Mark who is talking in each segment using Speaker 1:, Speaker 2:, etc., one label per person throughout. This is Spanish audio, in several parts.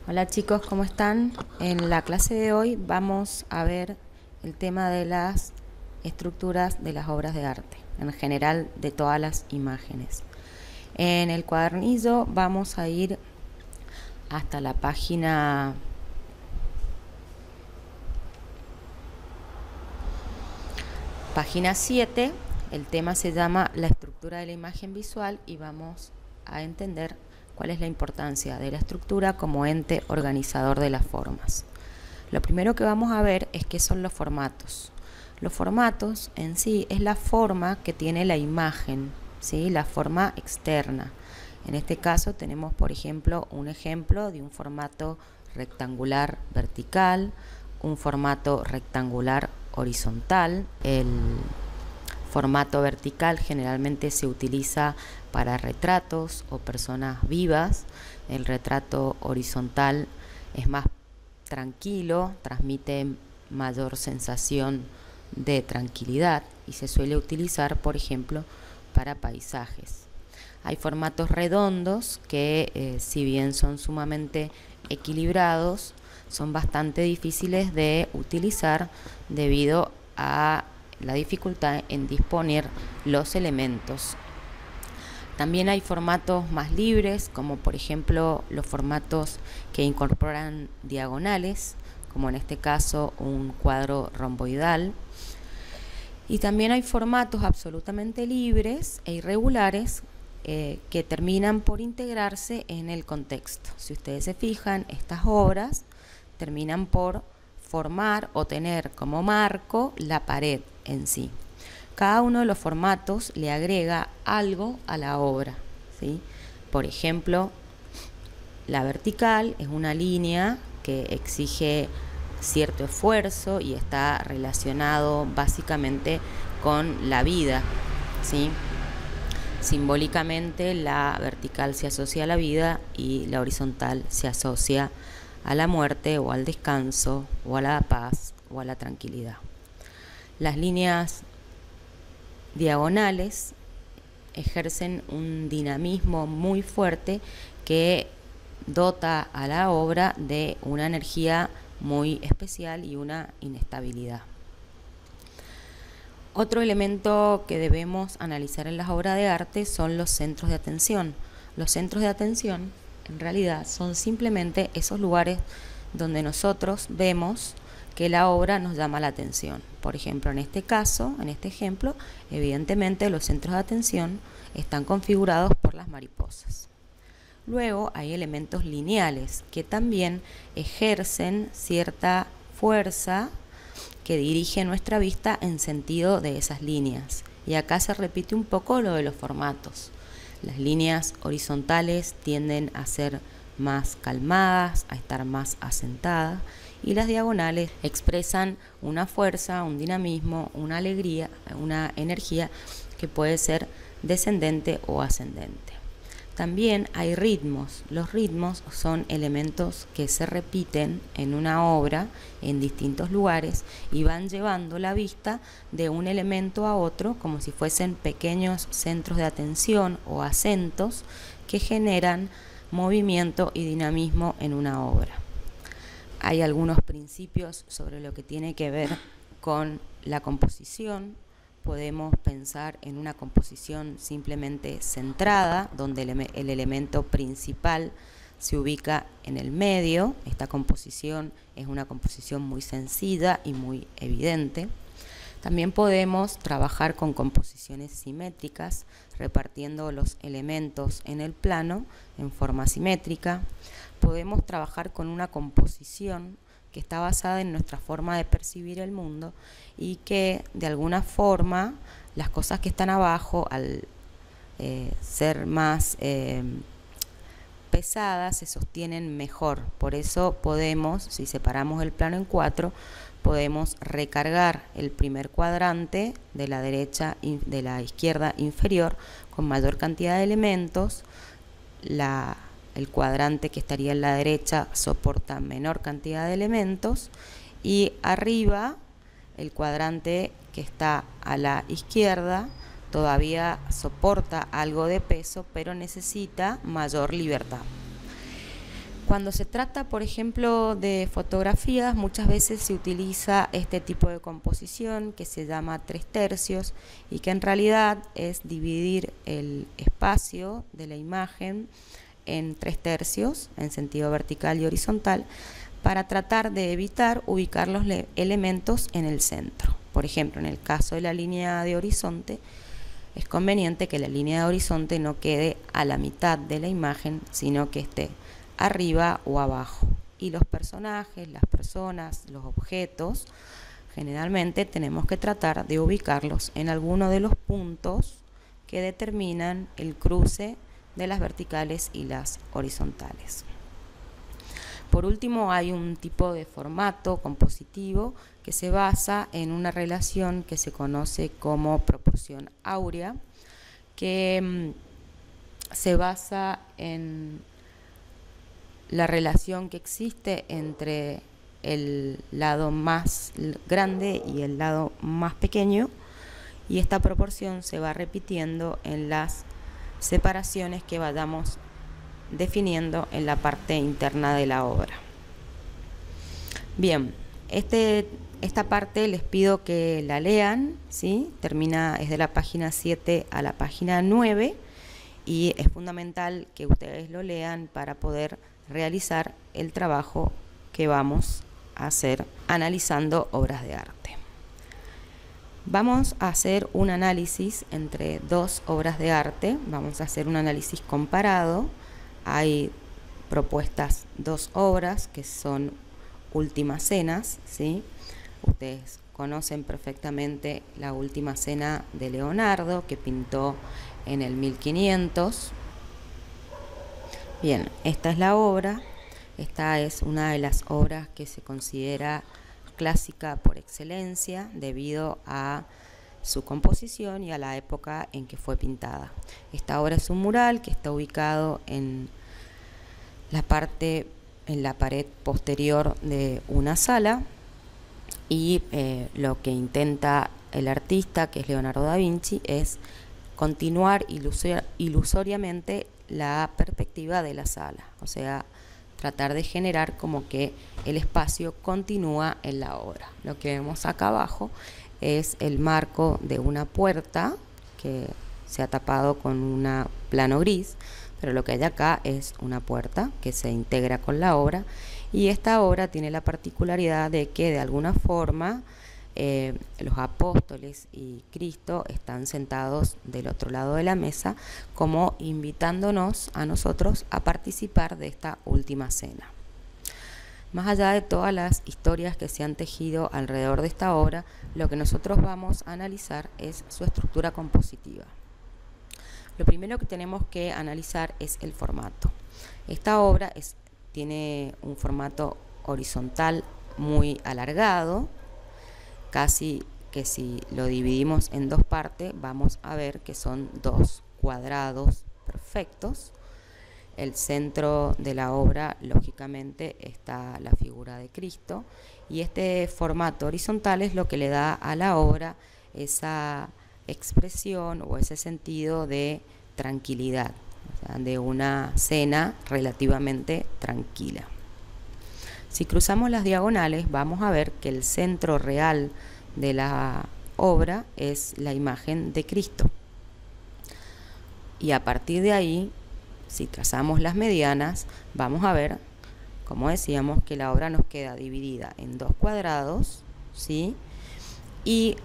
Speaker 1: Hola chicos, ¿cómo están? En la clase de hoy vamos a ver el tema de las estructuras de las obras de arte, en general de todas las imágenes. En el cuadernillo vamos a ir hasta la página 7. El tema se llama la estructura de la imagen visual y vamos a entender cuál es la importancia de la estructura como ente organizador de las formas. Lo primero que vamos a ver es qué son los formatos. Los formatos en sí es la forma que tiene la imagen, ¿sí? La forma externa. En este caso tenemos, por ejemplo, un ejemplo de un formato rectangular vertical, un formato rectangular horizontal. El formato vertical generalmente se utiliza para retratos o personas vivas. El retrato horizontal es más tranquilo, transmite mayor sensación de tranquilidad y se suele utilizar, por ejemplo, para paisajes. Hay formatos redondos que, si bien son sumamente equilibrados, son bastante difíciles de utilizar debido a la dificultad en disponer los elementos. También hay formatos más libres, como por ejemplo los formatos que incorporan diagonales, como en este caso un cuadro romboidal. Y también hay formatos absolutamente libres e irregulares que terminan por integrarse en el contexto. Si ustedes se fijan, estas obras terminan por formar o tener como marco la pared en sí. Cada uno de los formatos le agrega algo a la obra, ¿sí? Por ejemplo, la vertical es una línea que exige cierto esfuerzo y está relacionado básicamente con la vida, ¿sí? Simbólicamente la vertical se asocia a la vida y la horizontal se asocia a la muerte o al descanso o a la paz o a la tranquilidad. Las líneas diagonales ejercen un dinamismo muy fuerte que dota a la obra de una energía muy especial y una inestabilidad. Otro elemento que debemos analizar en las obras de arte son los centros de atención. Los centros de atención en realidad son simplemente esos lugares donde nosotros vemos que la obra nos llama la atención. Por ejemplo, en este caso, en este ejemplo, evidentemente los centros de atención están configurados por las mariposas. Luego hay elementos lineales que también ejercen cierta fuerza que dirige nuestra vista en sentido de esas líneas. Y acá se repite un poco lo de los formatos. Las líneas horizontales tienden a ser más calmadas, a estar más asentadas, y las diagonales expresan una fuerza, un dinamismo, una alegría, una energía que puede ser descendente o ascendente. También hay ritmos. Los ritmos son elementos que se repiten en una obra en distintos lugares y van llevando la vista de un elemento a otro como si fuesen pequeños centros de atención o acentos que generan movimiento y dinamismo en una obra. Hay algunos principios sobre lo que tiene que ver con la composición. Podemos pensar en una composición simplemente centrada, donde el elemento principal se ubica en el medio. Esta composición es una composición muy sencilla y muy evidente. También podemos trabajar con composiciones simétricas, repartiendo los elementos en el plano en forma simétrica. Podemos trabajar con una composición que está basada en nuestra forma de percibir el mundo y que de alguna forma las cosas que están abajo, al ser más pesadas, se sostienen mejor. Por eso podemos, si separamos el plano en 4, podemos recargar el primer cuadrante de la derecha y de la izquierda inferior con mayor cantidad de elementos. El cuadrante que estaría en la derecha soporta menor cantidad de elementos y arriba el cuadrante que está a la izquierda todavía soporta algo de peso, pero necesita mayor libertad. Cuando se trata, por ejemplo, de fotografías, muchas veces se utiliza este tipo de composición que se llama 3/3 y que en realidad es dividir el espacio de la imagen en 3/3 en sentido vertical y horizontal para tratar de evitar ubicar los elementos en el centro. Por ejemplo, en el caso de la línea de horizonte, es conveniente que la línea de horizonte no quede a la mitad de la imagen, sino que esté arriba o abajo. Y los personajes, las personas, los objetos, generalmente tenemos que tratar de ubicarlos en alguno de los puntos que determinan el cruce de las verticales y las horizontales. Por último, hay un tipo de formato compositivo que se basa en una relación que se conoce como proporción áurea, que se basa en la relación que existe entre el lado más grande y el lado más pequeño, y esta proporción se va repitiendo en las separaciones que vayamos definiendo en la parte interna de la obra. Bien, esta parte les pido que la lean, ¿sí? Es de la página 7 a la página 9 y es fundamental que ustedes lo lean para poder realizar el trabajo que vamos a hacer analizando obras de arte. Vamos a hacer un análisis entre dos obras de arte, vamos a hacer un análisis comparado. Hay propuestas dos obras que son Últimas Cenas, ¿sí? Ustedes conocen perfectamente la Última Cena de Leonardo, que pintó en el 1500. Bien, esta es la obra. Esta es una de las obras que se considera clásica por excelencia debido a su composición y a la época en que fue pintada. Esta obra es un mural que está ubicado en la pared posterior de una sala y lo que intenta el artista, que es Leonardo da Vinci, es continuar ilusoriamente la perspectiva de la sala, o sea, tratar de generar como que el espacio continúa en la obra. Lo que vemos acá abajo es el marco de una puerta que se ha tapado con un plano gris, pero lo que hay acá es una puerta que se integra con la obra, y esta obra tiene la particularidad de que de alguna forma los apóstoles y Cristo están sentados del otro lado de la mesa, como invitándonos a nosotros a participar de esta última cena. Más allá de todas las historias que se han tejido alrededor de esta obra, lo que nosotros vamos a analizar es su estructura compositiva. Lo primero que tenemos que analizar es el formato. Esta obra tiene un formato horizontal muy alargado, casi que si lo dividimos en dos partes vamos a ver que son dos cuadrados perfectos. El centro de la obra, lógicamente, está la figura de Cristo, y este formato horizontal es lo que le da a la obra esa expresión o ese sentido de tranquilidad, o sea, de una cena relativamente tranquila. Si cruzamos las diagonales vamos a ver que el centro real de la obra es la imagen de Cristo, y a partir de ahí, si trazamos las medianas, vamos a ver, como decíamos, que la obra nos queda dividida en dos cuadrados, ¿sí? Y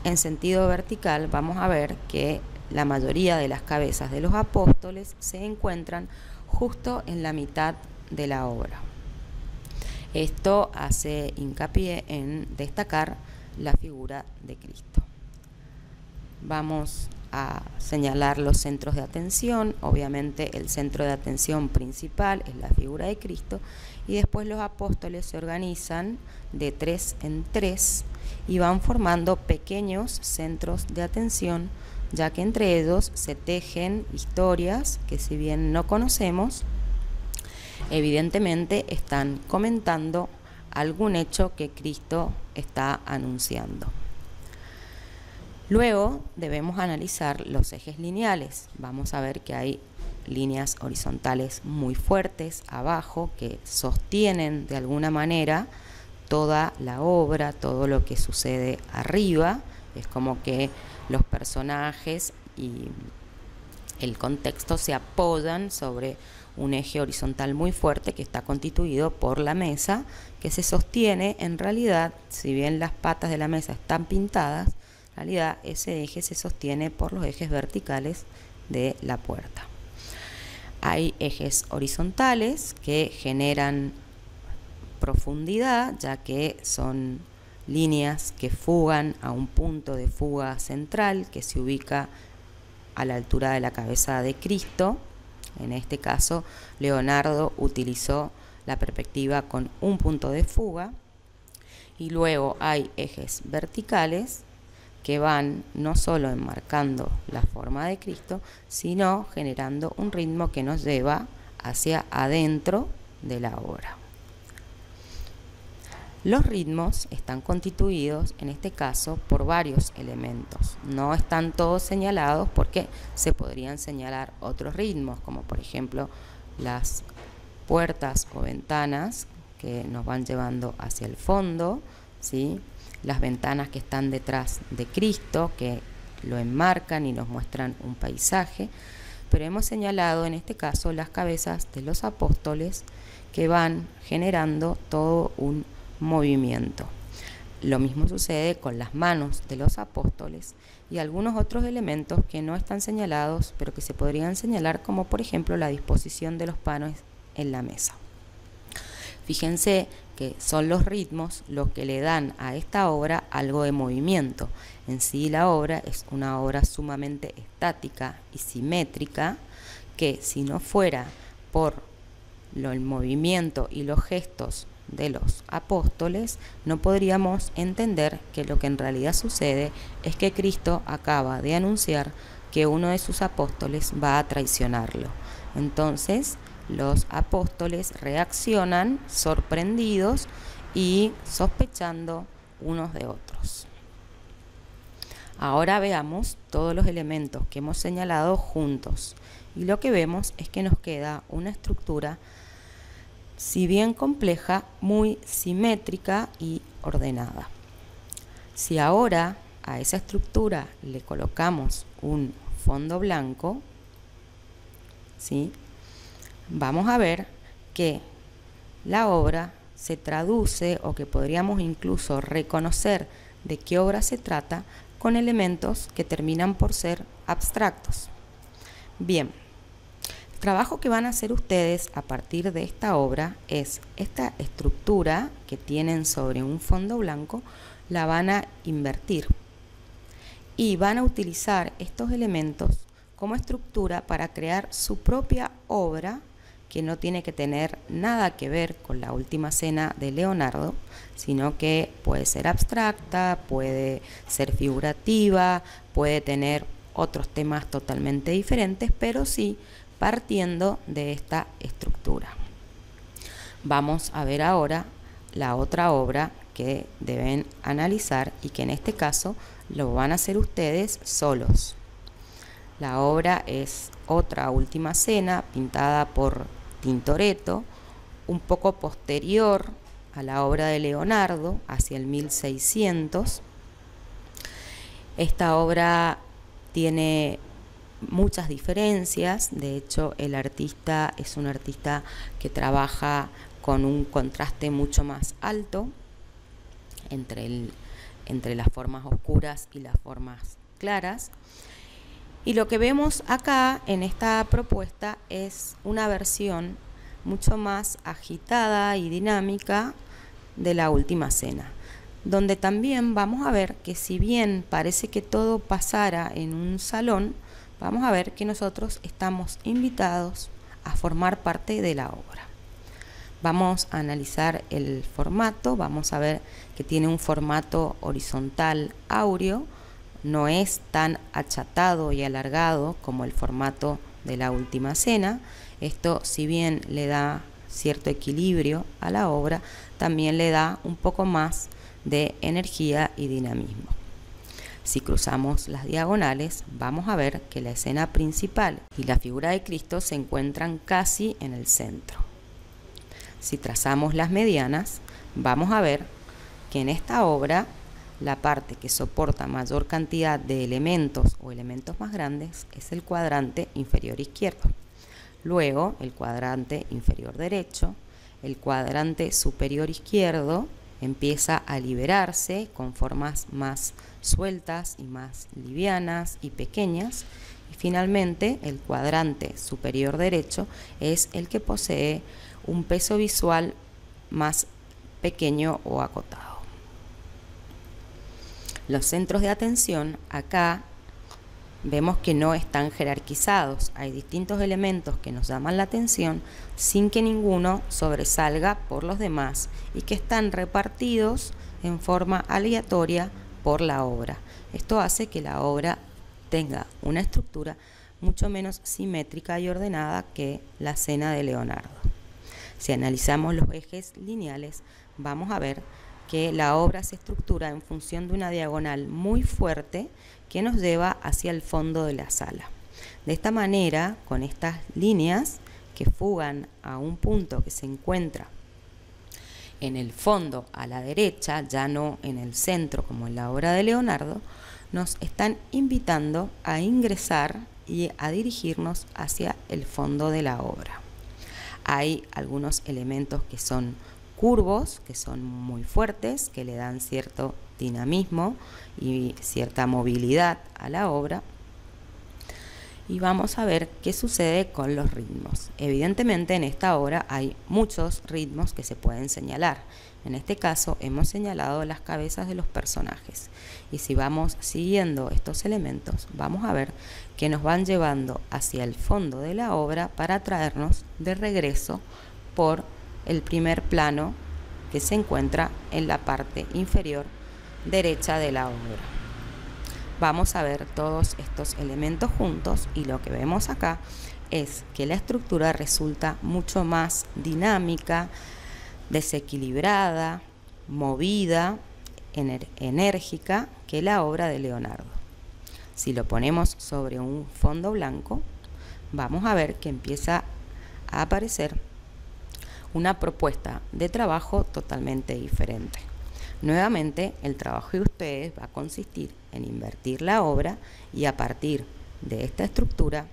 Speaker 1: en sentido vertical vamos a ver que la mayoría de las cabezas de los apóstoles se encuentran justo en la mitad de la obra. Esto hace hincapié en destacar la figura de Cristo. Vamos a señalar los centros de atención. Obviamente el centro de atención principal es la figura de Cristo, y después los apóstoles se organizan de 3 en 3 y van formando pequeños centros de atención, ya que entre ellos se tejen historias que, si bien no conocemos, evidentemente están comentando algún hecho que Cristo está anunciando. Luego debemos analizar los ejes lineales. Vamos a ver que hay líneas horizontales muy fuertes abajo que sostienen de alguna manera toda la obra, todo lo que sucede arriba. Es como que los personajes y el contexto se apoyan sobre un eje horizontal muy fuerte que está constituido por la mesa, que se sostiene en realidad, si bien las patas de la mesa están pintadas, en realidad ese eje se sostiene por los ejes verticales de la puerta. Hay ejes horizontales que generan profundidad, ya que son líneas que fugan a un punto de fuga central que se ubica a la altura de la cabeza de Cristo. En este caso, Leonardo utilizó la perspectiva con un punto de fuga. Y luego hay ejes verticales que van no solo enmarcando la forma de Cristo, sino generando un ritmo que nos lleva hacia adentro de la obra. Los ritmos están constituidos, en este caso, por varios elementos. No están todos señalados porque se podrían señalar otros ritmos, como por ejemplo las puertas o ventanas que nos van llevando hacia el fondo, ¿sí? Las ventanas que están detrás de Cristo, que lo enmarcan y nos muestran un paisaje. Pero hemos señalado en este caso las cabezas de los apóstoles que van generando todo un movimiento. Lo mismo sucede con las manos de los apóstoles y algunos otros elementos que no están señalados, pero que se podrían señalar, como por ejemplo la disposición de los panes en la mesa. Fíjense que son los ritmos los que le dan a esta obra algo de movimiento. En sí la obra es una obra sumamente estática y simétrica que, si no fuera por el movimiento y los gestos de los apóstoles, no podríamos entender que lo que en realidad sucede es que Cristo acaba de anunciar que uno de sus apóstoles va a traicionarlo. Entonces los apóstoles reaccionan sorprendidos y sospechando unos de otros. Ahora veamos todos los elementos que hemos señalado juntos y lo que vemos es que nos queda una estructura, si bien compleja, muy simétrica y ordenada. Si ahora a esa estructura le colocamos un fondo blanco, ¿sí?, vamos a ver que la obra se traduce, o que podríamos incluso reconocer de qué obra se trata, con elementos que terminan por ser abstractos. Bien, el trabajo que van a hacer ustedes a partir de esta obra es esta estructura que tienen sobre un fondo blanco, la van a invertir y van a utilizar estos elementos como estructura para crear su propia obra, que no tiene que tener nada que ver con la Última Cena de Leonardo, sino que puede ser abstracta, puede ser figurativa, puede tener otros temas totalmente diferentes, pero sí partiendo de esta estructura. Vamos a ver ahora la otra obra que deben analizar y que en este caso lo van a hacer ustedes solos. La obra es otra Última Cena pintada por Tintoretto, un poco posterior a la obra de Leonardo, hacia el 1600. Esta obra tiene muchas diferencias, de hecho el artista es un artista que trabaja con un contraste mucho más alto entre las formas oscuras y las formas claras. Y lo que vemos acá en esta propuesta es una versión mucho más agitada y dinámica de la Última Cena, donde también vamos a ver que, si bien parece que todo pasara en un salón, vamos a ver que nosotros estamos invitados a formar parte de la obra. Vamos a analizar el formato, vamos a ver que tiene un formato horizontal áureo, no es tan achatado y alargado como el formato de la Última Cena. Esto, si bien le da cierto equilibrio a la obra, también le da un poco más de energía y dinamismo. Si cruzamos las diagonales, vamos a ver que la escena principal y la figura de Cristo se encuentran casi en el centro. Si trazamos las medianas, vamos a ver que en esta obra la parte que soporta mayor cantidad de elementos o elementos más grandes es el cuadrante inferior izquierdo. Luego el cuadrante inferior derecho, el cuadrante superior izquierdo empieza a liberarse con formas más sueltas y más livianas y pequeñas. Y finalmente el cuadrante superior derecho es el que posee un peso visual más pequeño o acotado. Los centros de atención acá vemos que no están jerarquizados. Hay distintos elementos que nos llaman la atención sin que ninguno sobresalga por los demás y que están repartidos en forma aleatoria por la obra. Esto hace que la obra tenga una estructura mucho menos simétrica y ordenada que la cena de Leonardo. Si analizamos los ejes lineales, vamos a ver que la obra se estructura en función de una diagonal muy fuerte que nos lleva hacia el fondo de la sala. De esta manera, con estas líneas que fugan a un punto que se encuentra en el fondo a la derecha, ya no en el centro como en la obra de Leonardo, nos están invitando a ingresar y a dirigirnos hacia el fondo de la obra. Hay algunos elementos que son curvos, que son muy fuertes, que le dan cierto dinamismo y cierta movilidad a la obra. Y vamos a ver qué sucede con los ritmos. Evidentemente en esta obra hay muchos ritmos que se pueden señalar. En este caso hemos señalado las cabezas de los personajes. Y si vamos siguiendo estos elementos, vamos a ver que nos van llevando hacia el fondo de la obra para traernos de regreso por el primer plano que se encuentra en la parte inferior derecha de la obra. Vamos a ver todos estos elementos juntos y lo que vemos acá es que la estructura resulta mucho más dinámica, desequilibrada, movida, enérgica que la obra de Leonardo. Si lo ponemos sobre un fondo blanco, vamos a ver que empieza a aparecer una propuesta de trabajo totalmente diferente. Nuevamente, el trabajo de ustedes va a consistir en invertir la obra y a partir de esta estructura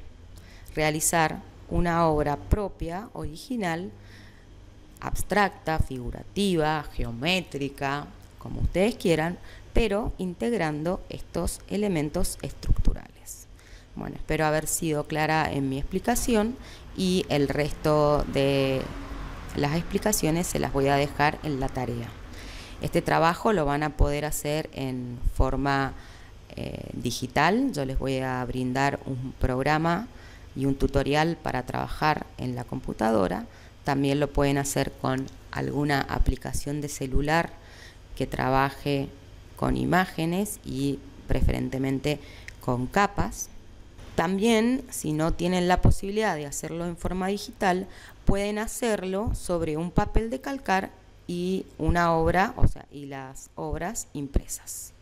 Speaker 1: realizar una obra propia, original, abstracta, figurativa, geométrica, como ustedes quieran, pero integrando estos elementos estructurales. Bueno, espero haber sido clara en mi explicación y el resto de las explicaciones se las voy a dejar en la tarea. Este trabajo lo van a poder hacer en forma digital. Yo les voy a brindar un programa y un tutorial para trabajar en la computadora. También lo pueden hacer con alguna aplicación de celular que trabaje con imágenes y preferentemente con capas. También, si no tienen la posibilidad de hacerlo en forma digital, pueden hacerlo sobre un papel de calcar y una obra, y las obras impresas.